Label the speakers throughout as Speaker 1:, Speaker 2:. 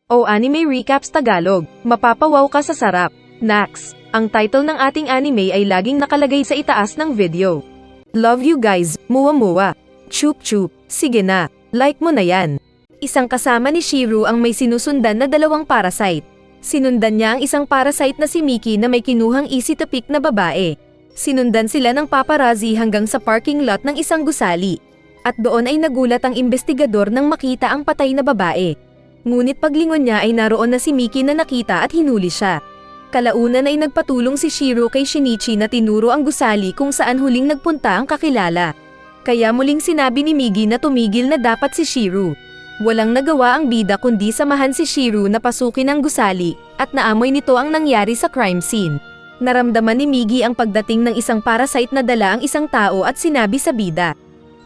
Speaker 1: O Anime Recaps Tagalog, mapapawaw ka sa sarap. Nax, ang title ng ating anime ay laging nakalagay sa itaas ng video. Love you guys, muwa-muwa. Chup chup, sige na, like mo na yan. Isang kasama ni Shiro ang may sinusundan na dalawang parasite. Sinundan niya ang isang parasite na si Miki na may kinuhang easy to pick na babae. Sinundan sila ng paparazzi hanggang sa parking lot ng isang gusali. At doon ay nagulat ang investigador nang makita ang patay na babae. Ngunit paglingon niya ay naroon na si Miki na nakita at hinuli siya. Kalaunan ay nagpatulong si Shiro kay Shinichi na tinuro ang gusali kung saan huling nagpunta ang kakilala. Kaya muling sinabi ni Migi na tumigil na dapat si Shiro. Walang nagawa ang bida kundi samahan si Shiro na pasukin ang gusali at naamoy nito ang nangyari sa crime scene. Naramdaman ni Migi ang pagdating ng isang parasite na dala ang isang tao at sinabi sa bida.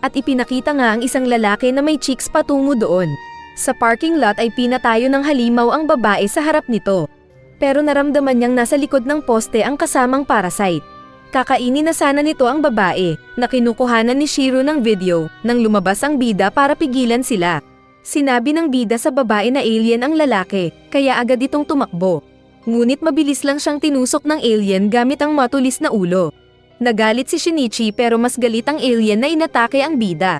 Speaker 1: At ipinakita nga ang isang lalaki na may chicks patungo doon. Sa parking lot ay pinatayo ng halimaw ang babae sa harap nito. Pero naramdaman niyang nasa likod ng poste ang kasamang parasite. Kakainin na sana nito ang babae, na kinukuhanan ni Shiro ng video, nang lumabas ang bida para pigilan sila. Sinabi ng bida sa babae na alien ang lalaki, kaya agad itong tumakbo. Ngunit mabilis lang siyang tinusok ng alien gamit ang matulis na ulo. Nagalit si Shinichi pero mas galit ang alien na inatake ang bida.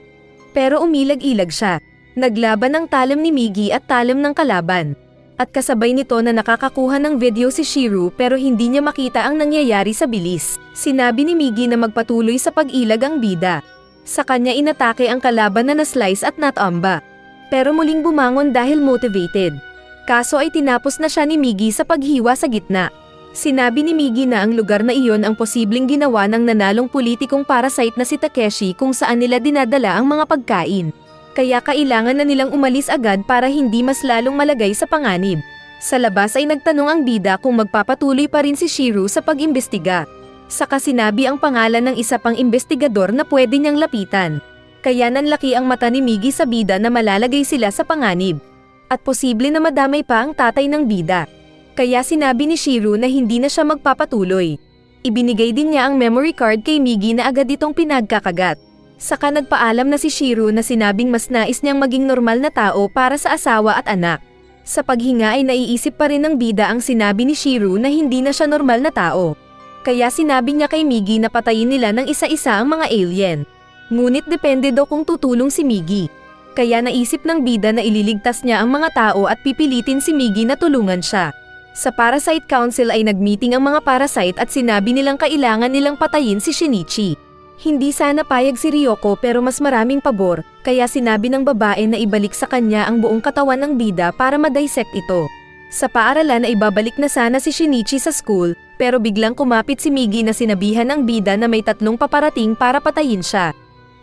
Speaker 1: Pero umilag-ilag siya. Naglaban ang talam ni Migi at talam ng kalaban. At kasabay nito na nakakakuha ng video si Shiro pero hindi niya makita ang nangyayari sa bilis. Sinabi ni Migi na magpatuloy sa pag-ilag ang bida. Sa kanya inatake ang kalaban na na-slice at natamba. Pero muling bumangon dahil motivated. Kaso ay tinapos na siya ni Migi sa paghiwa sa gitna. Sinabi ni Migi na ang lugar na iyon ang posibleng ginawa ng nanalong politikong parasite na si Takeshi kung saan nila dinadala ang mga pagkain. Kaya kailangan na nilang umalis agad para hindi mas lalong malagay sa panganib. Sa labas ay nagtanong ang bida kung magpapatuloy pa rin si Shiro sa pag-imbestiga. Saka sinabi ang pangalan ng isa pang investigador na pwede niyang lapitan. Kaya nanlaki ang mata ni Migi sa bida na malalagay sila sa panganib. At posible na madamay pa ang tatay ng bida. Kaya sinabi ni Shiro na hindi na siya magpapatuloy. Ibinigay din niya ang memory card kay Migi na agad itong pinagkakagat. Saka nagpaalam na si Shiro na sinabing mas nais niyang maging normal na tao para sa asawa at anak. Sa paghinga ay naiisip pa rin ng bida ang sinabi ni Shiro na hindi na siya normal na tao. Kaya sinabi niya kay Migi na patayin nila ng isa-isa ang mga alien. Ngunit depende daw kung tutulong si Migi. Kaya naisip ng bida na ililigtas niya ang mga tao at pipilitin si Migi na tulungan siya. Sa Parasite Council ay nagmeeting ang mga parasite at sinabi nilang kailangan nilang patayin si Shinichi. Hindi sana payag si Ryoko pero mas maraming pabor, kaya sinabi ng babae na ibalik sa kanya ang buong katawan ng bida para ma-dissect ito. Sa paaralan ay babalik na sana si Shinichi sa school, pero biglang kumapit si Migi na sinabihan ng bida na may 3 paparating para patayin siya.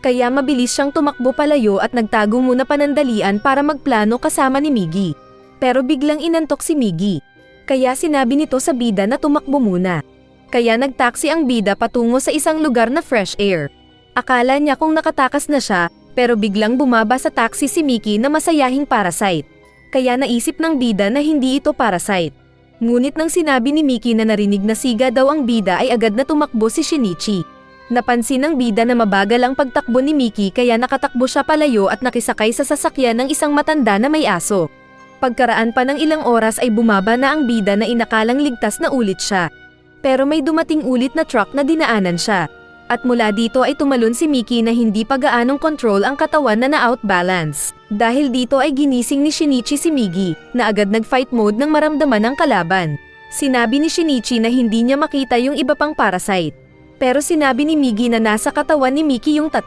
Speaker 1: Kaya mabilis siyang tumakbo palayo at nagtago muna panandalian para magplano kasama ni Migi. Pero biglang inantok si Migi. Kaya sinabi nito sa bida na tumakbo muna. Kaya nagtaksi ang bida patungo sa isang lugar na fresh air. Akala niya kung nakatakas na siya, pero biglang bumaba sa taxi si Miki na masayahing parasite. Kaya naisip ng bida na hindi ito parasite. Ngunit nang sinabi ni Miki na narinig na siga daw ang bida ay agad na tumakbo si Shinichi. Napansin ng bida na mabagal ang pagtakbo ni Miki kaya nakatakbo siya palayo at nakisakay sa sasakyan ng isang matanda na may aso. Pagkaraan pa ng ilang oras ay bumaba na ang bida na inakalang ligtas na ulit siya. Pero may dumating ulit na truck na dinaanan siya. At mula dito ay tumalon si Miki na hindi pa gaanong control ang katawan na na-outbalance. Dahil dito ay ginising ni Shinichi si Migi, na agad nag-fight mode nang maramdaman ang kalaban. Sinabi ni Shinichi na hindi niya makita yung iba pang parasite. Pero sinabi ni Migi na nasa katawan ni Miki yung 3.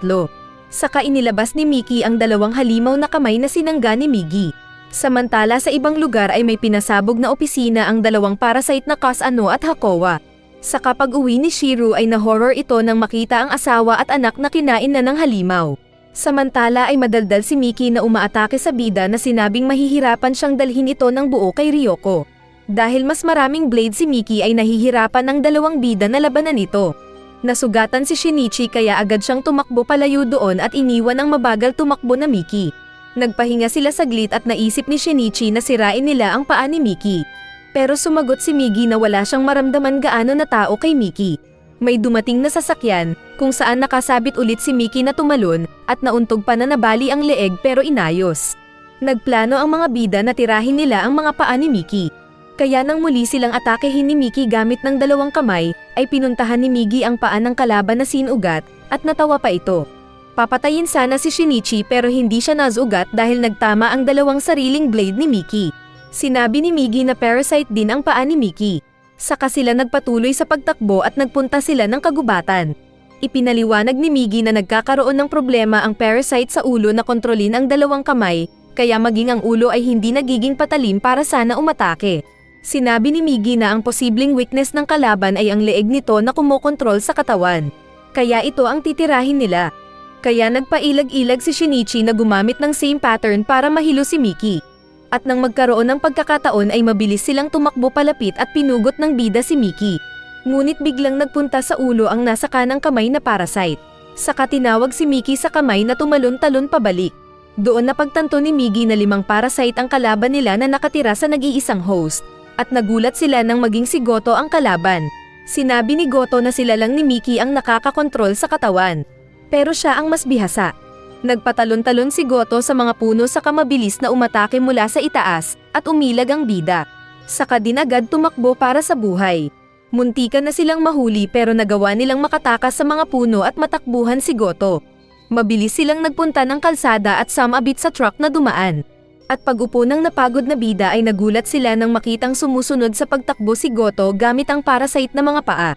Speaker 1: Saka inilabas ni Miki ang 2 halimaw na kamay na sinangga ni Migi. Samantala sa ibang lugar ay may pinasabog na opisina ang 2 parasite na Kasano at Hakowa. Sa kapag-uwi ni Shiro ay na-horror ito nang makita ang asawa at anak na kinain na ng halimaw. Samantala ay madaldal si Miki na umaatake sa bida na sinabing mahihirapan siyang dalhin ito ng buo kay Ryoko. Dahil mas maraming blade si Miki ay nahihirapan ng 2 bida na labanan ito. Nasugatan si Shinichi kaya agad siyang tumakbo palayo doon at iniwan ang mabagal tumakbo na Miki. Nagpahinga sila saglit at naisip ni Shinichi na sirain nila ang paa ni Miki. Pero sumagot si Migi na wala siyang maramdaman gaano na tao kay Miki. May dumating na sasakyan, kung saan nakasabit ulit si Miki na tumalon, at nauntog pa na nabali ang leeg pero inayos. Nagplano ang mga bida na tirahin nila ang mga paa ni Mickey. Kaya nang muli silang atakehin ni Mickey gamit ng dalawang kamay, ay pinuntahan ni Miggy ang paa ng kalaban na sinugat, at natawa pa ito. Papatayin sana si Shinichi pero hindi siya nasugat dahil nagtama ang dalawang sariling blade ni Mickey. Sinabi ni Miggy na parasite din ang paa ni Mickey. Saka sila nagpatuloy sa pagtakbo at nagpunta sila ng kagubatan. Ipinaliwanag ni Miggy na nagkakaroon ng problema ang parasite sa ulo na kontrolin ang dalawang kamay, kaya maging ang ulo ay hindi nagiging patalim para sana umatake. Sinabi ni Miggy na ang posibleng weakness ng kalaban ay ang leeg nito na kumokontrol sa katawan. Kaya ito ang titirahin nila. Kaya nagpailag-ilag si Shinichi na gumamit ng same pattern para mahilo si Mickey. At nang magkaroon ng pagkakataon ay mabilis silang tumakbo palapit at pinugot ng bida si Mickey. Ngunit biglang nagpunta sa ulo ang nasa kanang kamay na parasite. Saka tinawag si Mickey sa kamay na tumalon-talon pabalik. Doon napagtanto ni Miggy na 5 parasite ang kalaban nila na nakatira sa nag-iisang host. At nagulat sila nang maging si Goto ang kalaban. Sinabi ni Goto na sila lang ni Mickey ang nakakakontrol sa katawan. Pero siya ang mas bihasa. Nagpatalon-talon si Goto sa mga puno saka mabilis na umatake mula sa itaas, at umilag ang bida. Saka din agad tumakbo para sa buhay. Muntikan na silang mahuli pero nagawa nilang makatakas sa mga puno at matakbuhan si Goto. Mabilis silang nagpunta ng kalsada at sumabit sa truck na dumaan. At pag-upo ng napagod na bida ay nagulat sila nang makitang sumusunod sa pagtakbo si Goto gamit ang parasite na mga paa.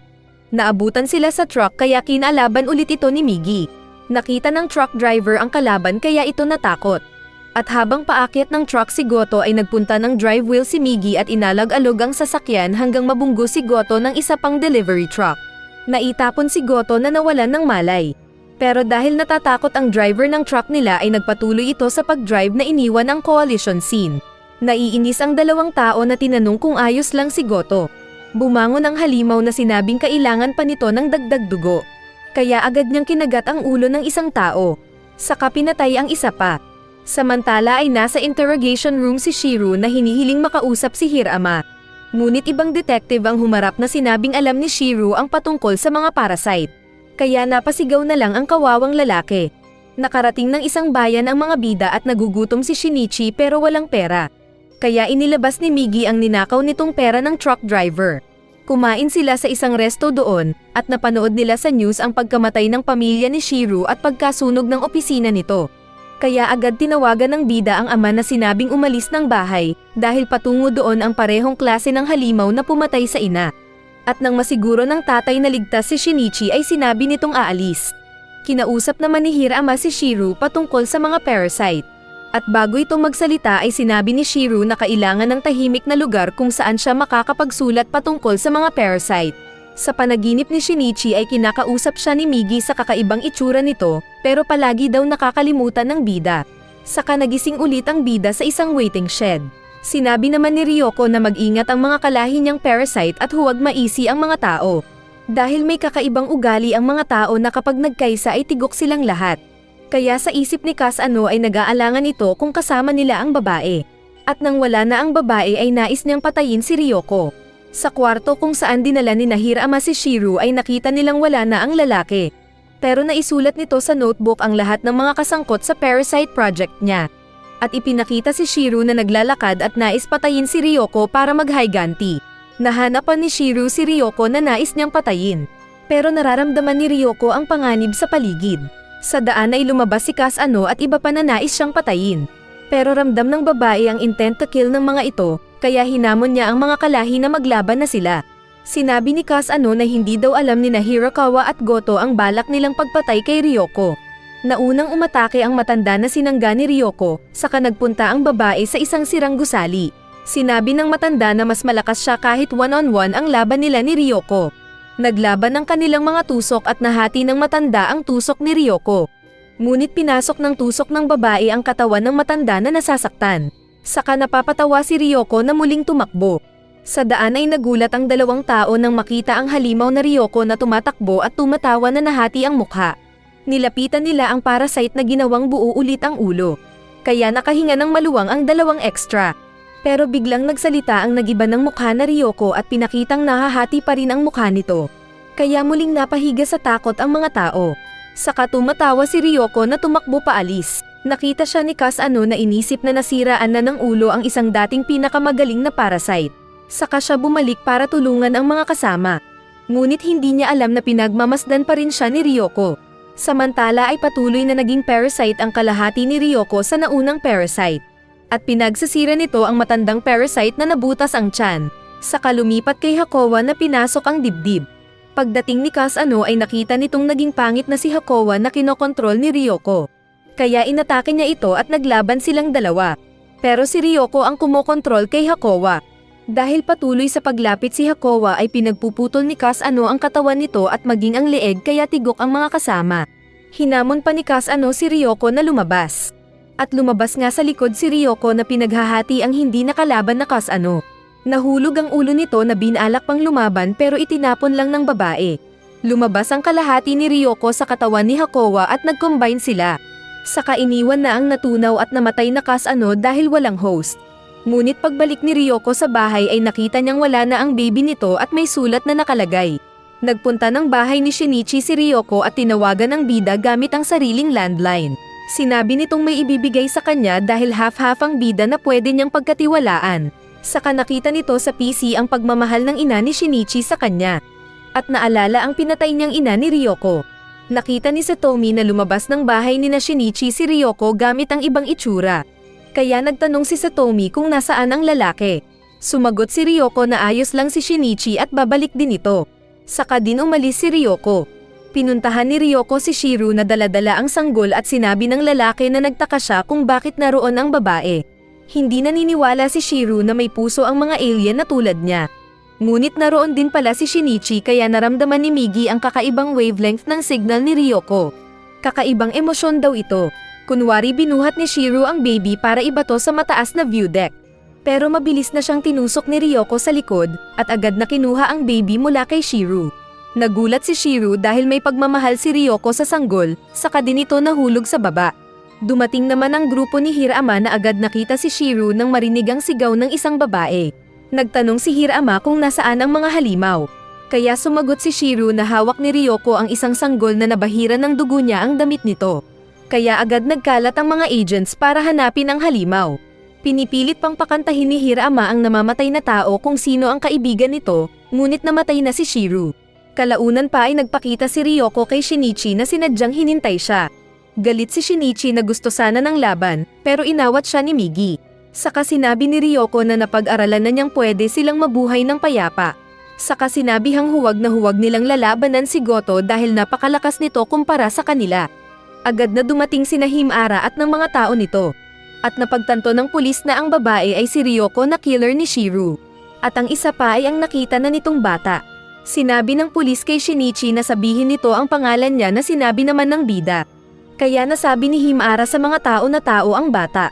Speaker 1: Naabutan sila sa truck kaya kinalaban ulit ito ni Miggy. Nakita ng truck driver ang kalaban kaya ito natakot. At habang paakyat ng truck si Goto ay nagpunta ng drive wheel si Miggy at inalag-alog ang sasakyan hanggang mabunggo si Goto ng isa pang delivery truck. Naitapon si Goto na nawalan ng malay. Pero dahil natatakot ang driver ng truck nila ay nagpatuloy ito sa pag-drive na iniwan ang coalition scene. Naiinis ang dalawang tao na tinanong kung ayos lang si Goto. Bumangon ang halimaw na sinabing kailangan pa nito ng dagdag dugo. Kaya agad niyang kinagat ang ulo ng isang tao. Saka pinatay ang isa pa. Samantala ay nasa interrogation room si Shiro na hinihiling makausap si Hirama. Ngunit ibang detective ang humarap na sinabing alam ni Shiro ang patungkol sa mga parasite. Kaya napasigaw na lang ang kawawang lalaki. Nakarating ng isang bayan ang mga bida at nagugutom si Shinichi pero walang pera. Kaya inilabas ni Miggy ang ninakaw nitong pera ng truck driver. Kumain sila sa isang resto doon at napanood nila sa news ang pagkamatay ng pamilya ni Shiro at pagkasunog ng opisina nito. Kaya agad tinawagan ng bida ang ama na sinabing umalis ng bahay dahil patungo doon ang parehong klase ng halimaw na pumatay sa ina. At nang masiguro ng tatay na ligtas si Shinichi ay sinabi nitong aalis. Kinausap naman ni Hirama si Shiro patungkol sa mga parasite. At bago ito magsalita ay sinabi ni Shiro na kailangan ng tahimik na lugar kung saan siya makakapagsulat patungkol sa mga parasite. Sa panaginip ni Shinichi ay kinakausap siya ni Miggy sa kakaibang itsura nito, pero palagi daw nakakalimutan ng bida. Saka nagising ulit ang bida sa isang waiting shed. Sinabi naman ni Ryoko na mag-ingat ang mga kalahi niyang parasite at huwag maisi ang mga tao. Dahil may kakaibang ugali ang mga tao na kapag nagkaisa ay tigok silang lahat. Kaya sa isip ni Kasano ay nag-aalangan ito kung kasama nila ang babae. At nang wala na ang babae ay nais niyang patayin si Ryoko. Sa kwarto kung saan dinala ni Hirama si Shiro ay nakita nilang wala na ang lalaki. Pero naisulat nito sa notebook ang lahat ng mga kasangkot sa parasite project niya. At ipinakita si Shiro na naglalakad at nais patayin si Ryoko para mag-higanti. Nahanapan ni Shiro si Ryoko na nais niyang patayin. Pero nararamdaman ni Ryoko ang panganib sa paligid. Sa daan ay lumabas si Kasano at iba pa na nais siyang patayin. Pero ramdam ng babae ang intent to kill ng mga ito, kaya hinamon niya ang mga kalahi na maglaban na sila. Sinabi ni Kasano na hindi daw alam ni Hirakawa at Goto ang balak nilang pagpatay kay Ryoko. Naunang umatake ang matanda na sinangga ni Ryoko, saka nagpunta ang babae sa isang sirang gusali. Sinabi ng matanda na mas malakas siya kahit one-on-one ang laban nila ni Ryoko. Naglaban ang kanilang mga tusok at nahati ng matanda ang tusok ni Ryoko. Ngunit pinasok ng tusok ng babae ang katawan ng matanda na nasasaktan. Saka napapatawa si Ryoko na muling tumakbo. Sa daan ay nagulat ang dalawang tao nang makita ang halimaw na Ryoko na tumatakbo at tumatawa na nahati ang mukha. Nilapitan nila ang parasite na ginawang buo ulit ang ulo. Kaya nakahinga ng maluwang ang dalawang extra. Pero biglang nagsalita ang nagiba ng mukha na Ryoko at pinakitang nahahati pa rin ang mukha nito. Kaya muling napahiga sa takot ang mga tao. Saka tumatawa si Ryoko na tumakbo paalis. Nakita siya ni Kasano na inisip na nasiraan na ng ulo ang isang dating pinakamagaling na parasite. Saka siya bumalik para tulungan ang mga kasama. Ngunit hindi niya alam na pinagmamasdan pa rin siya ni Ryoko. Samantala ay patuloy na naging parasite ang kalahati ni Ryoko sa naunang parasite. At pinagsasira nito ang matandang parasite na nabutas ang tiyan. Saka lumipat kay Hakowa na pinasok ang dibdib. Pagdating ni Kasano ay nakita nitong naging pangit na si Hakowa na kinokontrol ni Ryoko. Kaya inatake niya ito at naglaban silang dalawa. Pero si Ryoko ang kumokontrol kay Hakowa. Dahil patuloy sa paglapit si Hakowa ay pinagpuputol ni Kasano ang katawan nito at maging ang leeg kaya tigok ang mga kasama. Hinamon pa ni Kasano si Ryoko na lumabas. At lumabas nga sa likod si Ryoko na pinaghahati ang hindi nakalaban na Kasano. Nahulog ang ulo nito na binalak pang lumaban pero itinapon lang ng babae. Lumabas ang kalahati ni Ryoko sa katawan ni Hakowa at nag-combine sila. Saka iniwan na ang natunaw at namatay na Kasano dahil walang host. Ngunit pagbalik ni Ryoko sa bahay ay nakita niyang wala na ang baby nito at may sulat na nakalagay. Nagpunta ng bahay ni Shinichi si Ryoko at tinawagan ang bida gamit ang sariling landline. Sinabi nitong may ibibigay sa kanya dahil half-half ang bida na pwede niyang pagkatiwalaan. Saka nakita nito sa PC ang pagmamahal ng ina ni Shinichi sa kanya. At naalala ang pinatay niyang ina ni Ryoko. Nakita ni Satomi na lumabas ng bahay ni Shinichi si Ryoko gamit ang ibang itsura. Kaya nagtanong si Satomi kung nasaan ang lalaki. Sumagot si Ryoko na ayos lang si Shinichi at babalik din ito. Saka din umalis si Ryoko. Pinuntahan ni Ryoko si Shiro na daladala ang sanggol at sinabi ng lalaki na nagtaka siya kung bakit naroon ang babae. Hindi naniniwala si Shiro na may puso ang mga alien na tulad niya. Ngunit naroon din pala si Shinichi kaya naramdaman ni Migi ang kakaibang wavelength ng signal ni Ryoko. Kakaibang emosyon daw ito. Kunwari binuhat ni Shiro ang baby para ibato sa mataas na view deck. Pero mabilis na siyang tinusok ni Ryoko sa likod at agad na kinuha ang baby mula kay Shiro. Nagulat si Shiro dahil may pagmamahal si Ryoko sa sanggol, saka din ito nahulog sa baba. Dumating naman ang grupo ni Hirama na agad nakita si Shiro nang marinig ang sigaw ng isang babae. Nagtanong si Hirama kung nasaan ang mga halimaw. Kaya sumagot si Shiro na hawak ni Ryoko ang isang sanggol na nabahira ng dugo niya ang damit nito. Kaya agad nagkalat ang mga agents para hanapin ang halimaw. Pinipilit pang pakantahin ni Hirama ang namamatay na tao kung sino ang kaibigan nito, ngunit namatay na si Shiro. Kalaunan pa ay nagpakita si Ryoko kay Shinichi na sinadyang hinintay siya. Galit si Shinichi na gusto sana ng laban, pero inawat siya ni Migi. Saka sinabi ni Ryoko na napag-aralan na niyang pwede silang mabuhay ng payapa. Saka sinabihang huwag na huwag nilang lalabanan si Goto dahil napakalakas nito kumpara sa kanila. Agad na dumating sina Himara at ng mga tao nito. At napagtanto ng pulis na ang babae ay si Ryoko na killer ni Shiro. At ang isa pa ay ang nakita na nitong bata. Sinabi ng pulis kay Shinichi na sabihin nito ang pangalan niya na sinabi naman ng bida. Kaya nasabi ni Himara sa mga tao na tao ang bata.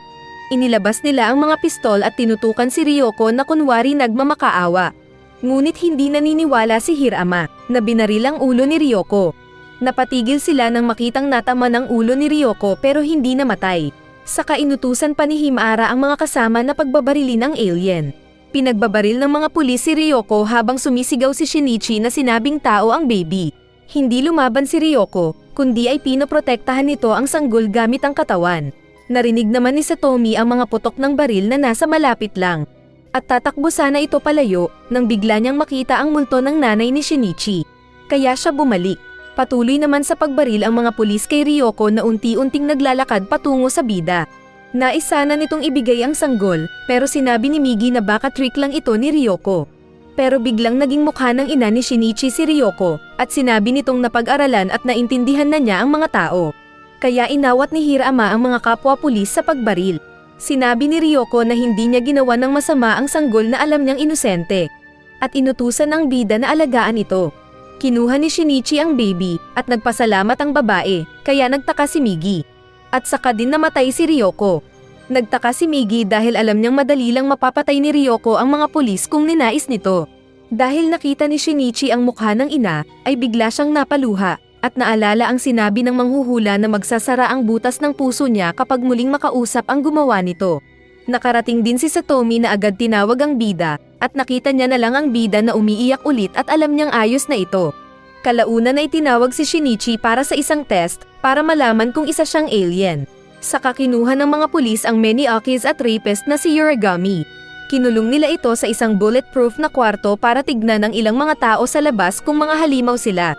Speaker 1: Inilabas nila ang mga pistol at tinutukan si Ryoko na kunwari nagmamakaawa. Ngunit hindi naniniwala si Hirama na binaril ang ulo ni Ryoko. Napatigil sila nang makitang natama ng ulo ni Ryoko pero hindi namatay. Saka inutusan pa ni Himara ang mga kasama na pagbabarilin ang alien. Pinagbabaril ng mga pulis si Ryoko habang sumisigaw si Shinichi na sinabing tao ang baby. Hindi lumaban si Ryoko, kundi ay pinoprotektahan nito ang sanggol gamit ang katawan. Narinig naman ni Satomi ang mga putok ng baril na nasa malapit lang. At tatakbo sana ito palayo nang bigla niyang makita ang multo ng nanay ni Shinichi. Kaya siya bumalik. Patuloy naman sa pagbaril ang mga pulis kay Ryoko na unti-unting naglalakad patungo sa bida. Nais sana nitong ibigay ang sanggol pero sinabi ni Migi na baka trick lang ito ni Ryoko. Pero biglang naging mukha ng ina ni Shinichi si Ryoko at sinabi nitong napag-aralan at naintindihan na niya ang mga tao. Kaya inawat ni Hirama ang mga kapwa pulis sa pagbaril. Sinabi ni Ryoko na hindi niya ginawa ng masama ang sanggol na alam niyang inosente. At inutusan ang bida na alagaan ito. Kinuha ni Shinichi ang baby at nagpasalamat ang babae, kaya nagtaka si Migi. At saka din namatay si Ryoko. Nagtaka si Migi dahil alam niyang madali lang mapapatay ni Ryoko ang mga pulis kung ninais nito. Dahil nakita ni Shinichi ang mukha ng ina, ay bigla siyang napaluha. At naalala ang sinabi ng manghuhula na magsasara ang butas ng puso niya kapag muling makausap ang gumawa nito. Nakarating din si Satomi na agad tinawag ang bida, at nakita niya na lang ang bida na umiiyak ulit at alam niyang ayos na ito. Kalaunan ay tinawag si Shinichi para sa isang test, para malaman kung isa siyang alien. Saka kinuha ng mga pulis ang maniakis at rapist na si Uragami. Kinulong nila ito sa isang bulletproof na kwarto para tignan ng ilang mga tao sa labas kung mga halimaw sila.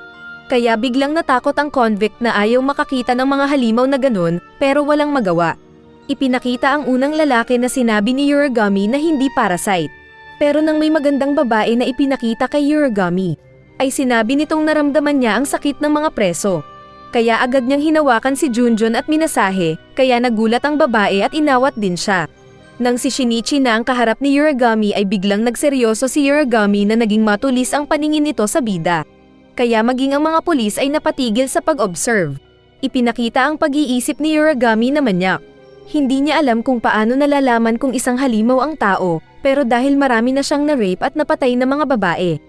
Speaker 1: Kaya biglang natakot ang convict na ayaw makakita ng mga halimaw na ganun, pero walang magawa. Ipinakita ang unang lalaki na sinabi ni Uragami na hindi parasite. Pero nang may magandang babae na ipinakita kay Uragami, ay sinabi nitong naramdaman niya ang sakit ng mga preso. Kaya agad niyang hinawakan si Junjun at minasahe, kaya nagulat ang babae at inawat din siya. Nang si Shinichi na ang kaharap ni Uragami ay biglang nagseryoso si Uragami na naging matulis ang paningin nito sa bida. Kaya maging ang mga pulis ay napatigil sa pag-observe. Ipinakita ang pag-iisip ni Uragami na manyak. Hindi niya alam kung paano nalalaman kung isang halimaw ang tao, pero dahil marami na siyang na-rape at napatay na mga babae,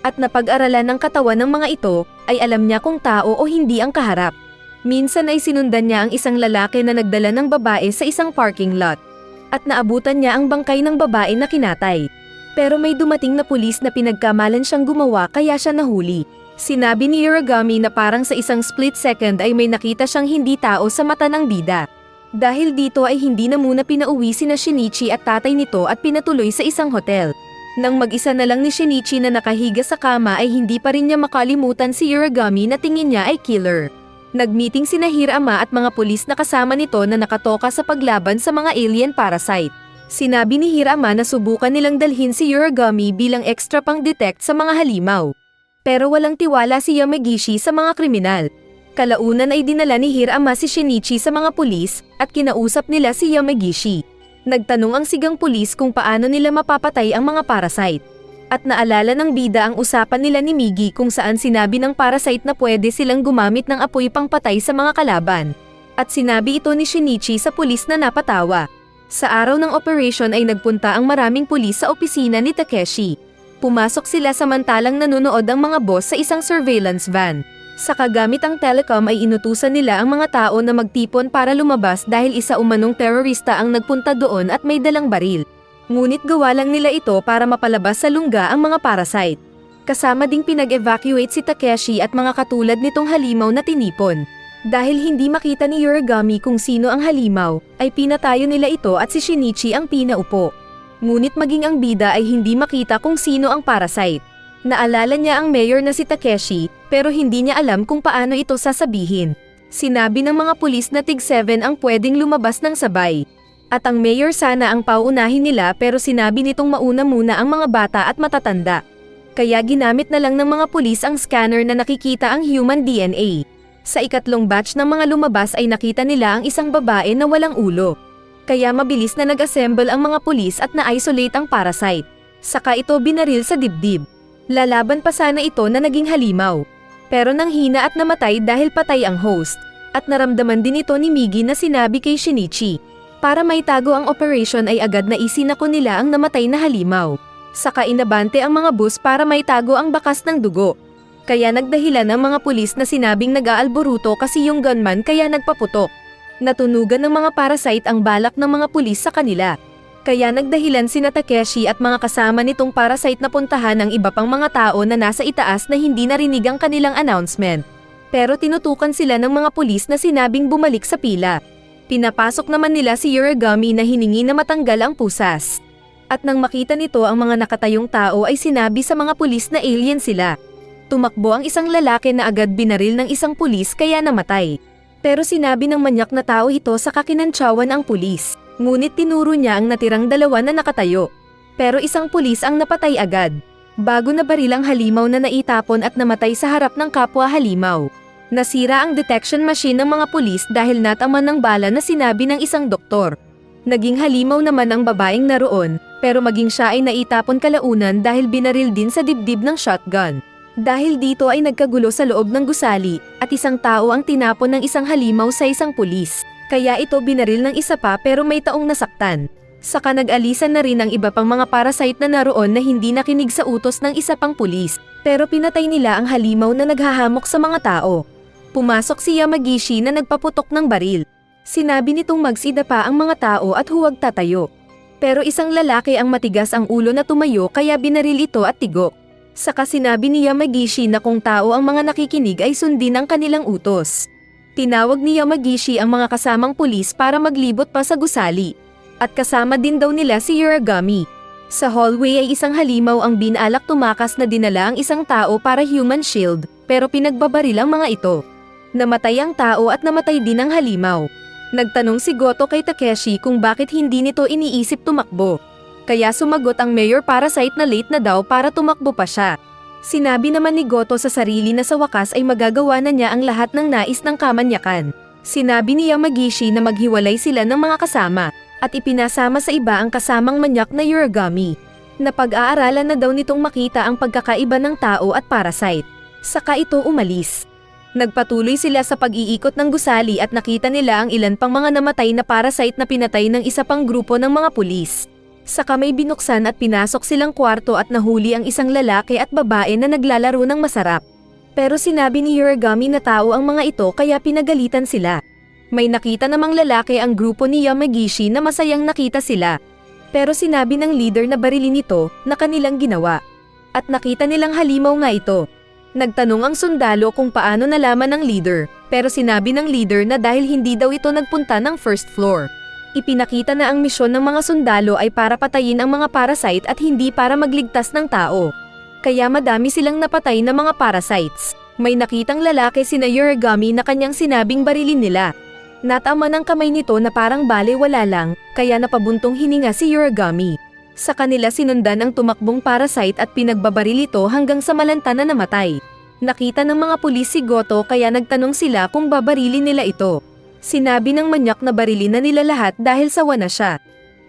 Speaker 1: at napag-aralan ng katawan ng mga ito, ay alam niya kung tao o hindi ang kaharap. Minsan ay sinundan niya ang isang lalaki na nagdala ng babae sa isang parking lot. At naabutan niya ang bangkay ng babae na kinatay. Pero may dumating na pulis na pinagkamalan siyang gumawa kaya siya nahuli. Sinabi ni Uragami na parang sa isang split second ay may nakita siyang hindi tao sa mata ng bida. Dahil dito ay hindi na muna pinauwi sina Shinichi at tatay nito at pinatuloy sa isang hotel. Nang mag-isa na lang ni Shinichi na nakahiga sa kama ay hindi pa rin niya makalimutan si Uragami na tingin niya ay killer. Nagmeeting sina Hirama at mga pulis na kasama nito na nakatoka sa paglaban sa mga alien parasite. Sinabi ni Hirama na subukan nilang dalhin si Uragami bilang extra pang detect sa mga halimaw. Pero walang tiwala si Yamagishi sa mga kriminal. Kalaunan ay dinala ni Hirama si Shinichi sa mga pulis at kinausap nila si Yamagishi. Nagtanong ang sigang pulis kung paano nila mapapatay ang mga parasite. At naalala ng bida ang usapan nila ni Migi kung saan sinabi ng parasite na pwede silang gumamit ng apoy pangpatay sa mga kalaban. At sinabi ito ni Shinichi sa pulis na napatawa. Sa araw ng operation ay nagpunta ang maraming pulis sa opisina ni Takeshi. Pumasok sila samantalang nanonood ang mga boss sa isang surveillance van. Sa kagamit ang telecom ay inutusan nila ang mga tao na magtipon para lumabas dahil isa umanong terorista ang nagpunta doon at may dalang baril. Ngunit gawa lang nila ito para mapalabas sa lungga ang mga parasite. Kasama ding pinag-evacuate si Takeshi at mga katulad nitong halimaw na tinipon. Dahil hindi makita ni Uragami kung sino ang halimaw, ay pinatayo nila ito at si Shinichi ang pinaupo. Ngunit maging ang bida ay hindi makita kung sino ang parasite. Naalala niya ang mayor na si Takeshi, pero hindi niya alam kung paano ito sasabihin. Sinabi ng mga pulis na tig-7 ang pwedeng lumabas ng sabay. At ang mayor sana ang pauunahin nila pero sinabi nitong mauna muna ang mga bata at matatanda. Kaya ginamit na lang ng mga pulis ang scanner na nakikita ang human DNA. Sa ikatlong batch ng mga lumabas ay nakita nila ang isang babae na walang ulo. Kaya mabilis na nag-assemble ang mga pulis at na-isolate ang parasite. Saka ito binaril sa dibdib. Lalaban pa sana ito na naging halimaw. Pero nanghina at namatay dahil patay ang host. At naramdaman din ito ni Migi na sinabi kay Shinichi. Para maitago ang operation ay agad na isinako nila ang namatay na halimaw. Saka inabante ang mga bus para maitago ang bakas ng dugo. Kaya nagdahilan ang mga pulis na sinabing nag-aalboruto kasi yung gunman kaya nagpaputok. Natunugan ng mga parasite ang balak ng mga pulis sa kanila. Kaya nagdahilan sina Takeshi at mga kasama nitong parasite na puntahan ang iba pang mga tao na nasa itaas na hindi narinig ang kanilang announcement. Pero tinutukan sila ng mga pulis na sinabing bumalik sa pila. Pinapasok naman nila si Uragami na hiningi na matanggal ang pusas. At nang makita nito ang mga nakatayong tao ay sinabi sa mga pulis na alien sila. Tumakbo ang isang lalaki na agad binaril ng isang pulis kaya namatay. Pero sinabi ng manyak na tao ito sa kakinantsawan ang pulis. Ngunit tinuro niya ang natirang dalawa na nakatayo. Pero isang pulis ang napatay agad. Bago na baril ang halimaw na naitapon at namatay sa harap ng kapwa halimaw. Nasira ang detection machine ng mga pulis dahil nataman ng bala na sinabi ng isang doktor. Naging halimaw naman ang babaeng naroon, pero maging siya ay naitapon kalaunan dahil binaril din sa dibdib ng shotgun. Dahil dito ay nagkagulo sa loob ng gusali, at isang tao ang tinapon ng isang halimaw sa isang pulis. Kaya ito binaril ng isa pa pero may taong nasaktan. Saka nag-alisan na rin ang iba pang mga parasite na naroon na hindi nakinig sa utos ng isa pang pulis. Pero pinatay nila ang halimaw na naghahamok sa mga tao. Pumasok si Yamagishi na nagpaputok ng baril. Sinabi nitong magsida pa ang mga tao at huwag tatayo. Pero isang lalaki ang matigas ang ulo na tumayo kaya binaril ito at tigok. Saka sinabi ni Yamagishi na kung tao ang mga nakikinig ay sundin ang kanilang utos. Tinawag ni Yamagishi ang mga kasamang pulis para maglibot pa sa gusali. At kasama din daw nila si Uragami. Sa hallway ay isang halimaw ang binalak tumakas na dinala ang isang tao para human shield, pero pinagbabaril ang mga ito. Namatay ang tao at namatay din ang halimaw. Nagtanong si Goto kay Takeshi kung bakit hindi nito iniisip tumakbo. Kaya sumagot ang Mayor Parasite na late na daw para tumakbo pa siya. Sinabi naman ni Goto sa sarili na sa wakas ay magagawa na niya ang lahat ng nais ng kamanyakan. Sinabi ni Yamagishi na maghiwalay sila ng mga kasama, at ipinasama sa iba ang kasamang manyak na Uragami. Napag-aaralan na daw nitong makita ang pagkakaiba ng tao at Parasite. Saka ito umalis. Nagpatuloy sila sa pag-iikot ng gusali at nakita nila ang ilan pang mga namatay na Parasite na pinatay ng isa pang grupo ng mga pulis. Saka may binuksan at pinasok silang kwarto at nahuli ang isang lalaki at babae na naglalaro ng masarap. Pero sinabi ni Uragami na tao ang mga ito kaya pinagalitan sila. May nakita namang lalaki ang grupo ni Yamagishi na masayang nakita sila. Pero sinabi ng leader na barilin ito na kanilang ginawa. At nakita nilang halimaw nga ito. Nagtanong ang sundalo kung paano nalaman ng leader, pero sinabi ng leader na dahil hindi daw ito nagpunta ng first floor. Ipinakita na ang misyon ng mga sundalo ay para patayin ang mga Parasite at hindi para magligtas ng tao. Kaya madami silang napatay na mga Parasites. May nakitang lalaki sina Uragami na kanyang sinabing barilin nila. Natama ng kamay nito na parang balewala lang, kaya napabuntong hininga si Uragami. Sa kanila sinundan ang tumakbong Parasite at pinagbabaril ito hanggang sa malanta na namatay. Nakita ng mga pulis si Goto kaya nagtanong sila kung babarilin nila ito. Sinabi ng manyak na barilin na nila lahat dahil sawa na siya.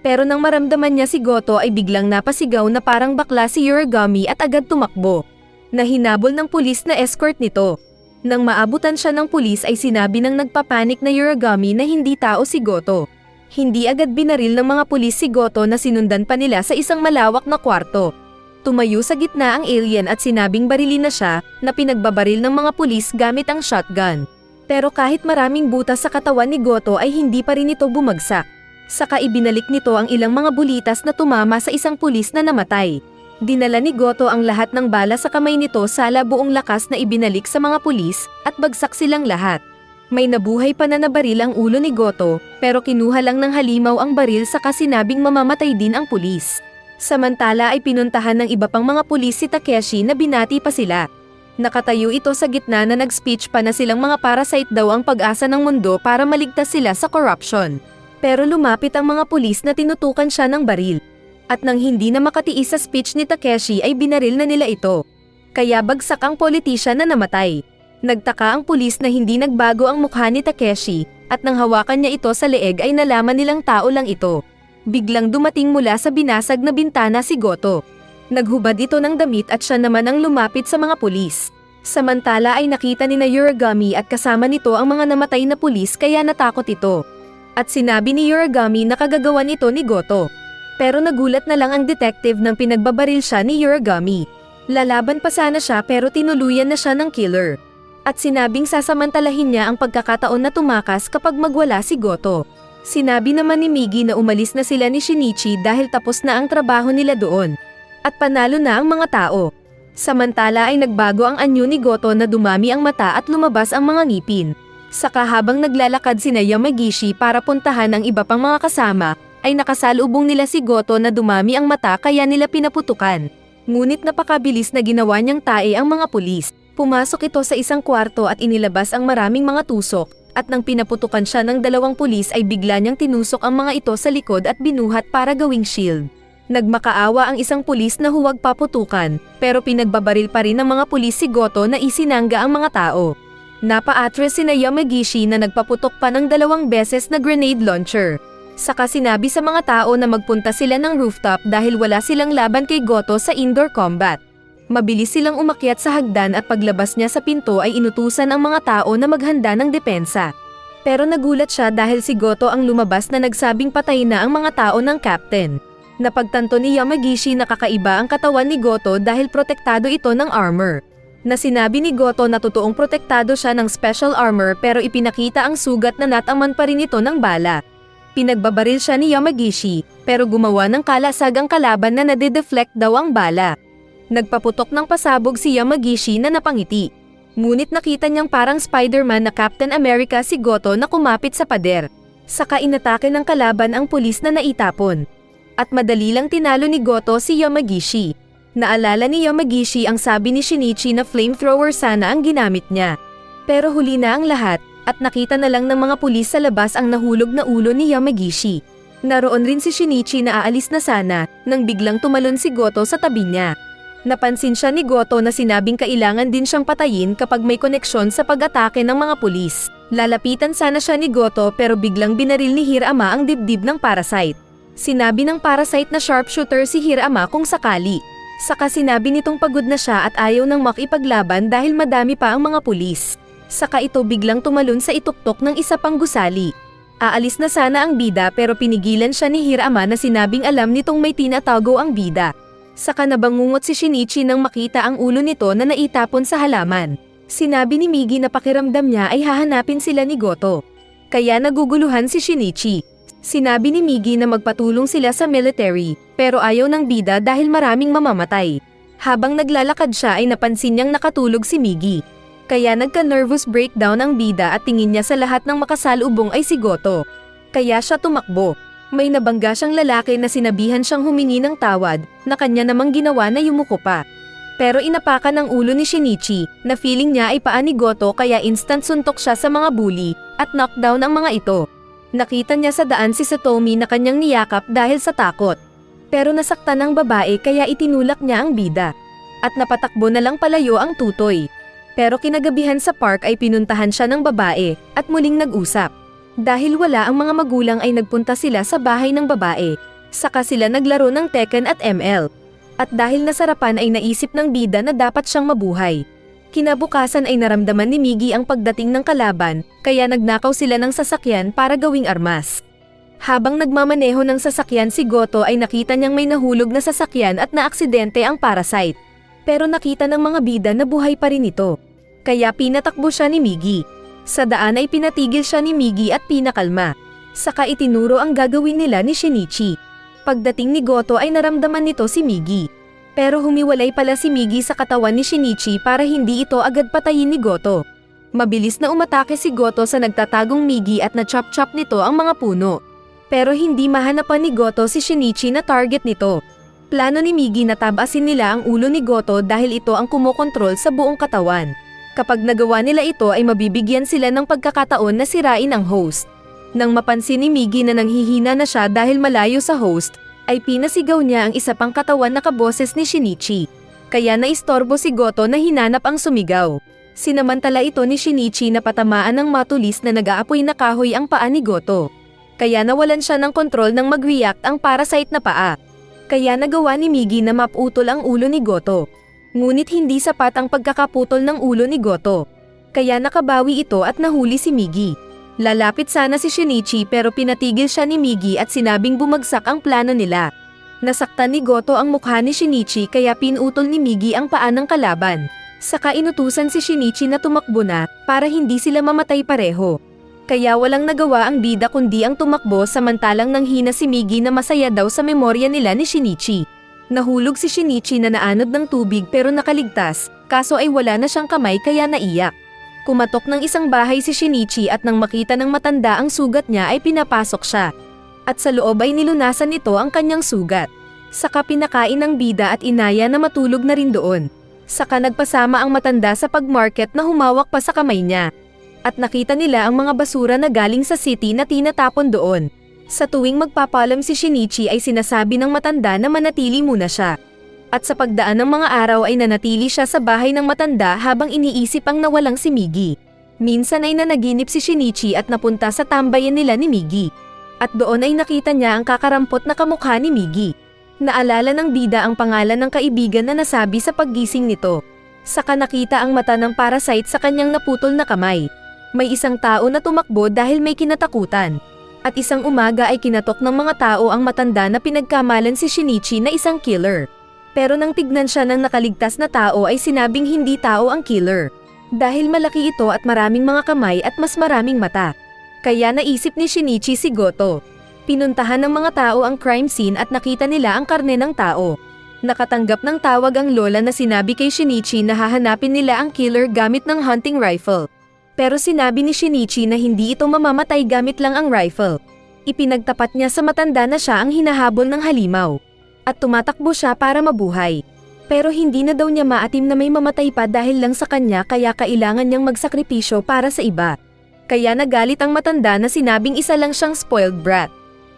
Speaker 1: Pero nang maramdaman niya si Goto ay biglang napasigaw na parang bakla si Uragami at agad tumakbo. Nahinabol ng pulis na escort nito. Nang maabutan siya ng pulis ay sinabi ng nagpapanik na Uragami na hindi tao si Goto. Hindi agad binaril ng mga pulis si Goto na sinundan pa nila sa isang malawak na kwarto. Tumayo sa gitna ang alien at sinabing barilin na siya na pinagbabaril ng mga pulis gamit ang shotgun. Pero kahit maraming butas sa katawan ni Goto ay hindi pa rin ito bumagsak. Saka ibinalik nito ang ilang mga bulitas na tumama sa isang pulis na namatay. Dinala ni Goto ang lahat ng bala sa kamay nito sala buong lakas na ibinalik sa mga pulis at bagsak silang lahat. May nabuhay pa na nabaril ang ulo ni Goto, pero kinuha lang ng halimaw ang baril saka sinabing mamamatay din ang pulis. Samantala ay pinuntahan ng iba pang mga pulis si Takeshi na binati pa sila. Nakatayo ito sa gitna na nag-speech pa na silang mga Parasite daw ang pag-asa ng mundo para maligtas sila sa corruption. Pero lumapit ang mga pulis na tinutukan siya ng baril. At nang hindi na makatiis sa speech ni Takeshi ay binaril na nila ito. Kaya bagsak ang politician na namatay. Nagtaka ang pulis na hindi nagbago ang mukha ni Takeshi, at nang hawakan niya ito sa leeg ay nalaman nilang tao lang ito. Biglang dumating mula sa binasag na bintana si Goto. Naghubad ito ng damit at siya naman ang lumapit sa mga pulis. Samantala ay nakita ni na Uragami at kasama nito ang mga namatay na pulis kaya natakot ito. At sinabi ni Uragami na kagagawan ito ni Goto. Pero nagulat na lang ang detective nang pinagbabaril siya ni Uragami. Lalaban pa sana siya pero tinuluyan na siya ng killer. At sinabing sasamantalahin niya ang pagkakataon na tumakas kapag magwala si Goto. Sinabi naman ni Migi na umalis na sila ni Shinichi dahil tapos na ang trabaho nila doon. At panalo na ang mga tao. Samantala ay nagbago ang anyo ni Goto na dumami ang mata at lumabas ang mga ngipin. Saka habang naglalakad sina Yamagishi para puntahan ang iba pang mga kasama, ay nakasalubong nila si Goto na dumami ang mata kaya nila pinaputukan. Ngunit napakabilis na ginawa niyang tae ang mga pulis. Pumasok ito sa isang kwarto at inilabas ang maraming mga tusok, at nang pinaputukan siya ng dalawang pulis ay bigla niyang tinusok ang mga ito sa likod at binuhat para gawing shield. Nagmakaawa ang isang pulis na huwag paputukan, pero pinagbabaril pa rin ng mga pulis si Goto na isinangga ang mga tao. Napa-atras sina Yamagishi na nagpaputok pa ng 2 beses na grenade launcher. Saka sinabi sa mga tao na magpunta sila ng rooftop dahil wala silang laban kay Goto sa indoor combat. Mabilis silang umakyat sa hagdan at paglabas niya sa pinto ay inutusan ang mga tao na maghanda ng depensa. Pero nagulat siya dahil si Goto ang lumabas na nagsabing patay na ang mga tao ng captain. Napagtanto ni Yamagishi na kakaiba ang katawan ni Goto dahil protektado ito ng armor. Na sinabi ni Goto na totoong protektado siya ng special armor pero ipinakita ang sugat na nataman pa rin ito ng bala. Pinagbabaril siya ni Yamagishi, pero gumawa ng kalasag ang kalaban na nade-deflect daw ang bala. Nagpaputok ng pasabog si Yamagishi na napangiti. Ngunit nakita niyang parang Spider-Man na Captain America si Goto na kumapit sa pader. Saka inatake ng kalaban ang pulis na naitapon. At madali lang tinalo ni Goto si Yamagishi. Naalala ni Yamagishi ang sabi ni Shinichi na flamethrower sana ang ginamit niya. Pero huli na ang lahat, at nakita na lang ng mga pulis sa labas ang nahulog na ulo ni Yamagishi. Naroon rin si Shinichi na aalis na sana, nang biglang tumalon si Goto sa tabi niya. Napansin siya ni Goto na sinabing kailangan din siyang patayin kapag may koneksyon sa pag-atake ng mga pulis. Lalapitan sana siya ni Goto pero biglang binaril ni Hirama ang dibdib ng Parasite. Sinabi ng Parasite na sharpshooter si Hirama kung sakali. Saka sinabi nitong pagod na siya at ayaw nang makipaglaban dahil madami pa ang mga pulis. Saka ito biglang tumalon sa ituktok ng isa pang gusali. Aalis na sana ang bida pero pinigilan siya ni Hirama na sinabing alam nitong may tinatago ang bida. Saka nabangungot si Shinichi nang makita ang ulo nito na naitapon sa halaman. Sinabi ni Migi na pakiramdam niya ay hahanapin sila ni Goto. Kaya naguguluhan si Shinichi. Sinabi ni Migi na magpatulong sila sa military, pero ayaw ng bida dahil maraming mamamatay. Habang naglalakad siya ay napansin niyang nakatulog si Migi. Kaya nagka-nervous breakdown ang bida at tingin niya sa lahat ng makasalubong ay si Goto. Kaya siya tumakbo. May nabangga siyang lalaki na sinabihan siyang humingi ng tawad, na kanya namang ginawa na yumuko pa. Pero inapakan ng ulo ni Shinichi, na feeling niya ay paa ni Goto kaya instant suntok siya sa mga bully, at knockdown ang mga ito. Nakita niya sa daan si Satomi na kanyang niyakap dahil sa takot. Pero nasaktan ng babae kaya itinulak niya ang bida. At napatakbo na lang palayo ang tutoy. Pero kinagabihan sa park ay pinuntahan siya ng babae, at muling nag-usap. Dahil wala ang mga magulang ay nagpunta sila sa bahay ng babae. Saka sila naglaro ng Tekken at ML. At dahil nasarapan ay naisip ng bida na dapat siyang mabuhay. Kinabukasan ay naramdaman ni Migi ang pagdating ng kalaban, kaya nagnakaw sila ng sasakyan para gawing armas. Habang nagmamaneho ng sasakyan si Goto ay nakita niyang may nahulog na sasakyan at naaksidente ang Parasite. Pero nakita ng mga bida na buhay pa rin ito. Kaya pinatakbo siya ni Migi. Sa daan ay pinatigil siya ni Migi at pinakalma. Saka itinuro ang gagawin nila ni Shinichi. Pagdating ni Goto ay naramdaman nito si Migi. Pero humiwalay pala si Migi sa katawan ni Shinichi para hindi ito agad patayin ni Goto. Mabilis na umatake si Goto sa nagtatagong Migi at na-chop-chop nito ang mga puno. Pero hindi mahanapan ni Goto si Shinichi na target nito. Plano ni Migi na tabasin nila ang ulo ni Goto dahil ito ang kumokontrol sa buong katawan. Kapag nagawa nila ito ay mabibigyan sila ng pagkakataon na sirain ang host. Nang mapansin ni Migi na nanghihina na siya dahil malayo sa host, ay pinasigaw niya ang isa pang katawan na kaboses ni Shinichi. Kaya naistorbo si Goto na hinanap ang sumigaw. Sinamantala ito ni Shinichi na patamaan ng matulis na nag-aapoy na kahoy ang paa ni Goto. Kaya nawalan siya ng kontrol nang mag-react ang Parasite na paa. Kaya nagawa ni Migi na maputol ang ulo ni Goto. Ngunit hindi sapat ang pagkakaputol ng ulo ni Goto. Kaya nakabawi ito at nahuli si Migi. Lalapit sana si Shinichi pero pinatigil siya ni Migi at sinabing bumagsak ang plano nila. Nasaktan ni Goto ang mukha ni Shinichi kaya pinutol ni Migi ang paa ng kalaban. Saka inutusan si Shinichi na tumakbo na para hindi sila mamatay pareho. Kaya walang nagawa ang bida kundi ang tumakbo samantalang nanghina si Migi na masaya daw sa memorya nila ni Shinichi. Nahulog si Shinichi na naanod ng tubig pero nakaligtas, kaso ay wala na siyang kamay kaya naiyak. Kumatok ng isang bahay si Shinichi at nang makita ng matanda ang sugat niya ay pinapasok siya. At sa loob ay nilunasan nito ang kanyang sugat. Saka pinakain ng bida at inaya na matulog na rin doon. Saka nagpasama ang matanda sa pagmarket na humawak pa sa kamay niya. At nakita nila ang mga basura na galing sa city na tinatapon doon. Sa tuwing magpapalam si Shinichi ay sinasabi ng matanda na manatili muna siya. At sa pagdaan ng mga araw ay nanatili siya sa bahay ng matanda habang iniisip ang nawalang si Migi. Minsan ay nanaginip si Shinichi at napunta sa tambayan nila ni Migi. At doon ay nakita niya ang kakarampot na kamukha ni Migi. Naalala ng bida ang pangalan ng kaibigan na nasabi sa paggising nito. Saka nakita ang mata ng Parasite sa kanyang naputol na kamay. May isang tao na tumakbo dahil may kinatakutan. At isang umaga ay kinatok ng mga tao ang matanda na pinagkamalan si Shinichi na isang killer. Pero nang tignan siya ng nakaligtas na tao ay sinabing hindi tao ang killer. Dahil malaki ito at maraming mga kamay at mas maraming mata. Kaya naisip ni Shinichi si Goto. Pinuntahan ng mga tao ang crime scene at nakita nila ang karne ng tao. Nakatanggap ng tawag ang lola na sinabi kay Shinichi na hahanapin nila ang killer gamit ng hunting rifle. Pero sinabi ni Shinichi na hindi ito mamamatay gamit lang ang rifle. Ipinagtapat niya sa matanda na siya ang hinahabol ng halimaw. At tumatakbo siya para mabuhay. Pero hindi na daw niya maatim na may mamatay pa dahil lang sa kanya kaya kailangan niyang magsakripisyo para sa iba. Kaya nagalit ang matanda na sinabing isa lang siyang spoiled brat.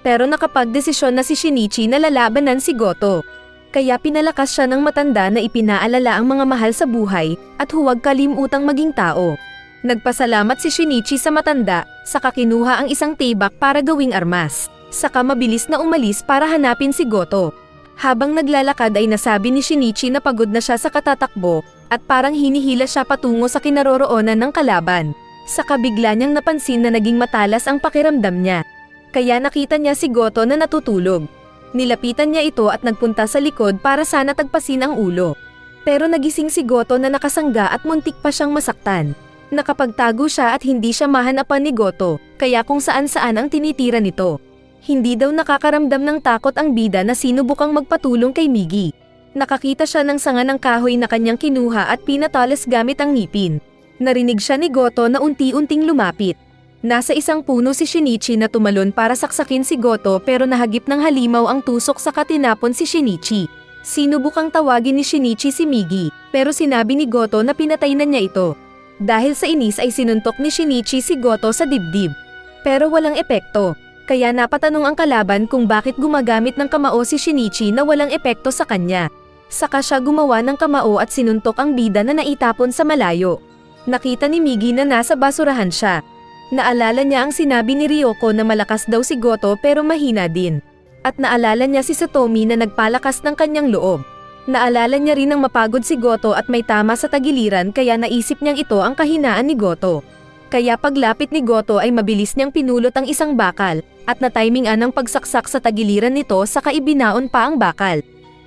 Speaker 1: Pero nakapagdesisyon na si Shinichi na lalabanan si Goto. Kaya pinalakas siya ng matanda na ipinaalala ang mga mahal sa buhay at huwag kalimutang maging tao. Nagpasalamat si Shinichi sa matanda, saka kinuha ang isang tibak para gawing armas. Saka mabilis na umalis para hanapin si Goto. Habang naglalakad ay nasabi ni Shinichi na pagod na siya sa katatakbo at parang hinihila siya patungo sa kinaroroonan ng kalaban. Saka bigla niyang napansin na naging matalas ang pakiramdam niya. Kaya nakita niya si Goto na natutulog. Nilapitan niya ito at nagpunta sa likod para sana tagpasin ang ulo. Pero nagising si Goto na nakasangga at muntik pa siyang masaktan. Nakapagtago siya at hindi siya mahanapan ni Goto, kaya kung saan-saan ang tinitira nito. Hindi daw nakakaramdam ng takot ang bida na sinubukang magpatulong kay Migi. Nakakita siya ng sanga ng kahoy na kanyang kinuha at pinatalas gamit ang ngipin. Narinig siya ni Goto na unti-unting lumapit. Nasa isang puno si Shinichi na tumalon para saksakin si Goto pero nahagip ng halimaw ang tusok sa tinapon si Shinichi. Sinubukang tawagin ni Shinichi si Migi, pero sinabi ni Goto na pinatay na niya ito. Dahil sa inis ay sinuntok ni Shinichi si Goto sa dibdib. Pero walang epekto. Kaya napatanong ang kalaban kung bakit gumagamit ng kamao si Shinichi na walang epekto sa kanya. Saka siya gumawa ng kamao at sinuntok ang bida na naitapon sa malayo. Nakita ni Migi na nasa basurahan siya. Naalala niya ang sinabi ni Ryoko na malakas daw si Goto pero mahina din. At naalala niya si Satomi na nagpalakas ng kanyang loob. Naalala niya rin ang mapagod si Goto at may tama sa tagiliran kaya naisip niyang ito ang kahinaan ni Goto. Kaya paglapit ni Goto ay mabilis niyang pinulot ang isang bakal, at na-timingan ang pagsaksak sa tagiliran nito saka ibinaon pa ang bakal.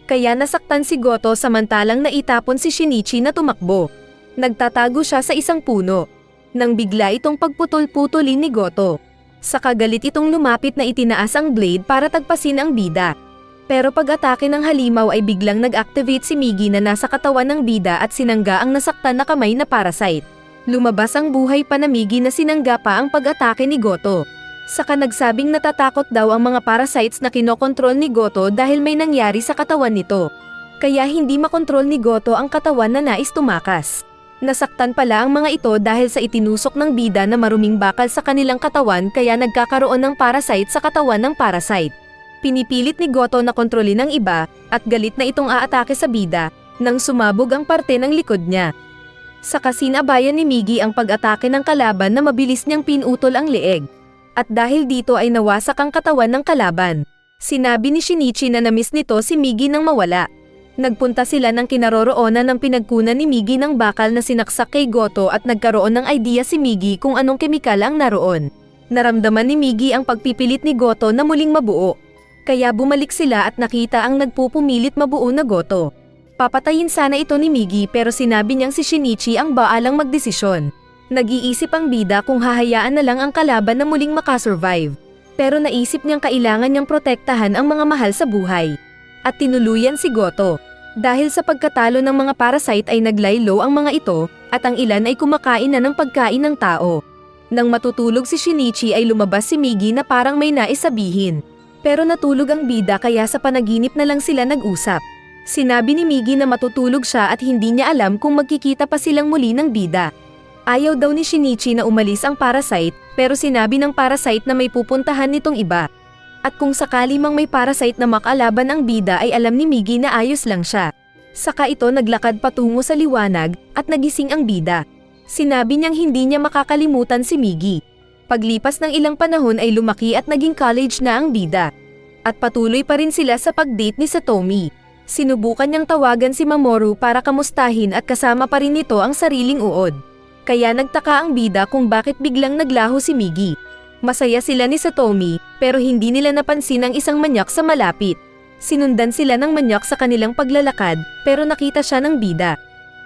Speaker 1: Kaya nasaktan si Goto samantalang naitapon si Shinichi na tumakbo. Nagtatago siya sa isang puno. Nang bigla itong pagputol-putulin ni Goto. Saka galit itong lumapit na itinaas ang blade para tagpasin ang bida. Pero pag-atake ng halimaw ay biglang nag-activate si Migi na nasa katawan ng bida at sinangga ang nasaktan na kamay na parasite. Lumabas ang buhay pa na Migi na sinangga pa ang pag-atake ni Goto. Saka nagsabing natatakot daw ang mga parasites na kinokontrol ni Goto dahil may nangyari sa katawan nito. Kaya hindi makontrol ni Goto ang katawan na nais tumakas. Nasaktan pala ang mga ito dahil sa itinusok ng bida na maruming bakal sa kanilang katawan kaya nagkakaroon ng parasite sa katawan ng parasite. Pinipilit ni Goto na kontrolin ang iba at galit na itong aatake sa bida nang sumabog ang parte ng likod niya. Saka sinabayan ni Migi ang pag-atake ng kalaban na mabilis niyang pinutol ang leeg. At dahil dito ay nawasak ang katawan ng kalaban. Sinabi ni Shinichi na namiss nito si Migi nang mawala. Nagpunta sila ng kinaroroonan ng pinagkunan ni Migi ng bakal na sinaksak kay Goto at nagkaroon ng idea si Migi kung anong kemikal ang naroon. Naramdaman ni Migi ang pagpipilit ni Goto na muling mabuo. Kaya bumalik sila at nakita ang nagpupumilit mabuo na Goto. Papatayin sana ito ni Migi pero sinabi niyang si Shinichi ang baalang magdesisyon. Nag-iisip ang bida kung hahayaan na lang ang kalaban na muling makasurvive. Pero naisip niyang kailangan niyang protektahan ang mga mahal sa buhay. At tinuluyan si Goto. Dahil sa pagkatalo ng mga parasite ay naglaylo ang mga ito at ang ilan ay kumakain na ng pagkain ng tao. Nang matutulog si Shinichi ay lumabas si Migi na parang may nais sabihin. Pero natulog ang bida kaya sa panaginip na lang sila nag-usap. Sinabi ni Migi na matutulog siya at hindi niya alam kung magkikita pa silang muli ng bida. Ayaw daw ni Shinichi na umalis ang parasite, pero sinabi ng parasite na may pupuntahan nitong iba. At kung sakali mang may parasite na makalaban ang bida ay alam ni Migi na ayos lang siya. Saka ito naglakad patungo sa liwanag at nagising ang bida. Sinabi niyang hindi niya makakalimutan si Migi. Paglipas ng ilang panahon ay lumaki at naging college na ang bida. At patuloy pa rin sila sa pag-date ni Satomi. Sinubukan niyang tawagan si Mamoru para kamustahin at kasama pa rin nito ang sariling uod. Kaya nagtaka ang bida kung bakit biglang naglaho si Migi. Masaya sila ni Satomi pero hindi nila napansin ang isang manyak sa malapit. Sinundan sila ng manyak sa kanilang paglalakad pero nakita siya ng bida.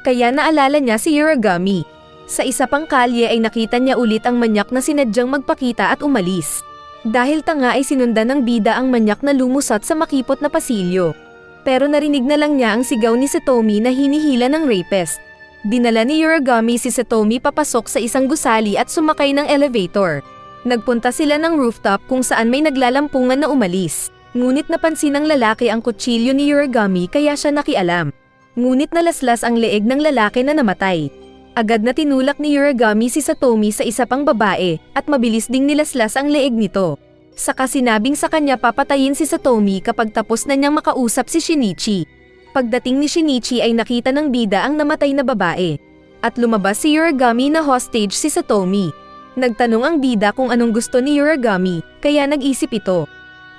Speaker 1: Kaya naalala niya si Uragami. Sa isa pang kalye ay nakita niya ulit ang manyak na sinadyang magpakita at umalis. Dahil tanga ay sinundan ng bida ang manyak na lumusot sa makipot na pasilyo. Pero narinig na lang niya ang sigaw ni Satomi na hinihila ng rapist. Dinala ni Uragami si Satomi papasok sa isang gusali at sumakay ng elevator. Nagpunta sila ng rooftop kung saan may naglalampungan na umalis. Ngunit napansin ng lalaki ang kutsilyo ni Uragami kaya siya nakialam. Ngunit nalaslas ang leeg ng lalaki na namatay. Agad na tinulak ni Uragami si Satomi sa isa pang babae at mabilis ding nilaslas ang leeg nito. Saka sinabing sa kanya papatayin si Satomi kapag tapos na niyang makausap si Shinichi. Pagdating ni Shinichi ay nakita ng bida ang namatay na babae. At lumabas si Uragami na hostage si Satomi. Nagtanong ang bida kung anong gusto ni Uragami, kaya nag-isip ito.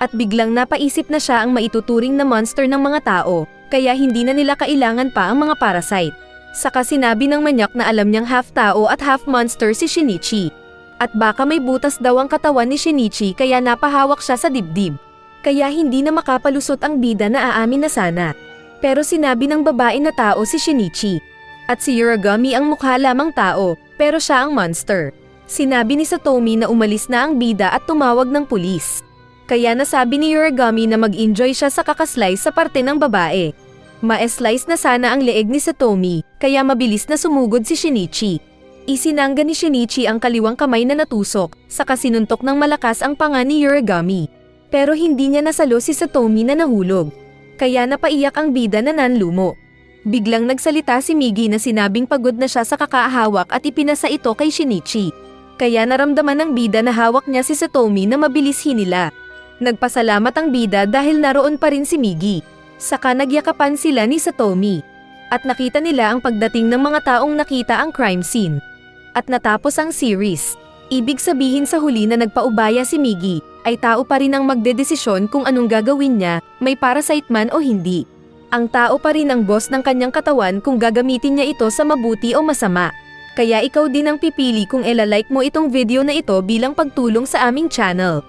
Speaker 1: At biglang napaisip na siya ang maituturing na monster ng mga tao, kaya hindi na nila kailangan pa ang mga parasite. Saka sinabi ng manyak na alam niyang half tao at half monster si Shinichi. At baka may butas daw ang katawan ni Shinichi kaya napahawak siya sa dibdib. Kaya hindi na makapalusot ang bida na aamin na sana. Pero sinabi ng babae na tao si Shinichi. At si Uragami ang mukha lamang tao, pero siya ang monster. Sinabi ni Satomi na umalis na ang bida at tumawag ng pulis. Kaya nasabi ni Uragami na mag-enjoy siya sa kakaslice sa parte ng babae. Ma-slice na sana ang leeg ni Satomi, kaya mabilis na sumugod si Shinichi. Isinangga ni Shinichi ang kaliwang kamay na natusok, saka sinuntok ng malakas ang panga ni Uragami. Pero hindi niya nasalo si Satomi na nahulog. Kaya napaiyak ang bida na nanlumo. Biglang nagsalita si Migi na sinabing pagod na siya sa kakahawak at ipinasa ito kay Shinichi. Kaya naramdaman ng bida na hawak niya si Satomi na mabilis hinila. Nagpasalamat ang bida dahil naroon pa rin si Migi. Saka nagyakapan sila ni Satomi. At nakita nila ang pagdating ng mga taong nakita ang crime scene. At natapos ang series. Ibig sabihin sa huli na nagpaubaya si Migi, ay tao pa rin ang magdedesisyon kung anong gagawin niya, may parasite man o hindi. Ang tao pa rin ang boss ng kanyang katawan kung gagamitin niya ito sa mabuti o masama. Kaya ikaw din ang pipili kung ilalike mo itong video na ito bilang pagtulong sa aming channel.